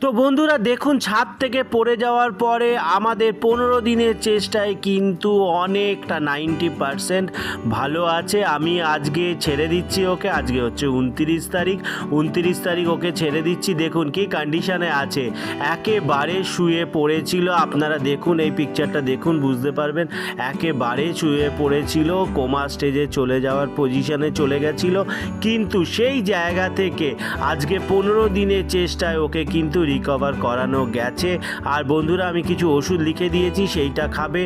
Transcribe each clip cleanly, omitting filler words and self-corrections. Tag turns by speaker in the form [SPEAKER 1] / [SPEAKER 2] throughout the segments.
[SPEAKER 1] তো বন্ধুরা দেখুন, ছাদ থেকে পড়ে যাওয়ার পরে আমাদের 15 দিনের চেষ্টায় কিন্তু অনেকটা 90% ভালো আছে। আমি আজকে ছেড়ে দিচ্ছি ওকে। আজকে হচ্ছে 29 তারিখ ওকে ছেড়ে দিচ্ছি। দেখুন কি কন্ডিশনে আছে, একেবারে শুয়ে পড়েছিল। আপনারা দেখুন, এই পিকচারটা দেখুন, বুঝতে পারবেন। একেবারে শুয়ে পড়েছিল, কোমা স্টেজে চলে যাওয়ার পজিশনে চলে গেছিলো। কিন্তু সেই জায়গা থেকে আজকে 15 দিনের চেষ্টায় ওকে কিন্তু রিকভার করানো গেছে। আর বন্ধুরা, আমি কিছু ওষুধ লিখে দিয়েছি, সেইটা খাবে,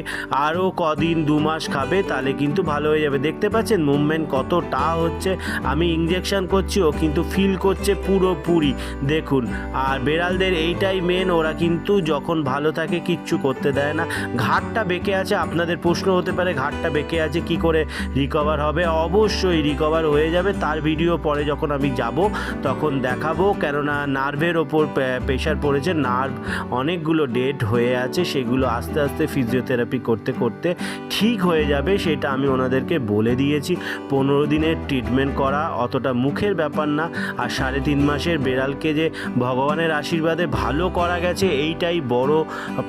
[SPEAKER 1] আরও কদিন 2 মাস খাবে, তাহলে কিন্তু ভালো হয়ে যাবে। দেখতে পাচ্ছেন মুভমেন্ট কতটা হচ্ছে। আমি ইঞ্জেকশন করছি, ও কিন্তু ফিল করছে পুরোপুরি। দেখুন, আর বেড়ালদের এইটাই মেন, ওরা কিন্তু যখন ভালো থাকে কিচ্ছু করতে দেয় না। ঘাটটা বেঁকে আছে, আপনাদের প্রশ্ন হতে পারে ঘাটটা বেঁকে আছে কি করে রিকভার হবে। অবশ্যই রিকভার হয়ে যাবে, তার ভিডিও পরে যখন আমি যাব তখন দেখাবো। কেননা নার্ভের ওপর প্রেশার পড়েছে, নার্ভ অনেকগুলো ডেড হয়ে আছে, সেগুলো আস্তে আস্তে ফিজিওথেরাপি করতে করতে ঠিক হয়ে যাবে, সেটা আমি ওনাদেরকে বলে দিয়েছি। 15 দিনের ট্রিটমেন্ট করা অতটা মুখের ব্যাপার না। আর 3.5 মাসের বেড়ালকে যে ভগবানের আশীর্বাদে ভালো করা গেছে, এইটাই বড়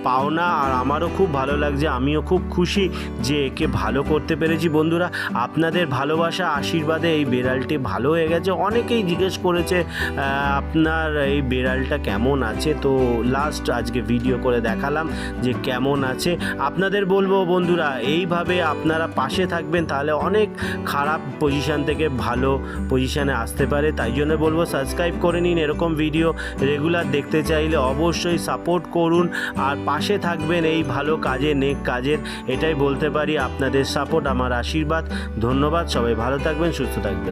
[SPEAKER 1] পাওনা। আর আমারও খুব ভালো লাগছে, আমিও খুব খুশি যে একে ভালো করতে পেরেছি। বন্ধুরা, আপনাদের ভালোবাসা আশীর্বাদে এই বেড়ালটি ভালো হয়ে গেছে। অনেকেই জিজ্ঞেস করেছে আপনার এই বেড়ালটা কেমন আছে, তো লাস্ট আজকে ভিডিও করে দেখালাম যে কেমন আছে। আপনাদের বলবো বন্ধুরা, এইভাবে আপনারা পাশে থাকবেন, তাহলে অনেক খারাপ পজিশান থেকে ভালো পজিশানে আসতে পারে। তাই জন্য বলবো সাবস্ক্রাইব করে নিন। এরকম ভিডিও রেগুলার দেখতে চাইলে অবশ্যই সাপোর্ট করুন আর পাশে থাকবেন এই ভালো কাজে, নেক কাজের। এটাই বলতে পারি, আপনাদের সাপোর্ট আমার আশীর্বাদ। ধন্যবাদ, সবাই ভালো থাকবেন, সুস্থ থাকবেন।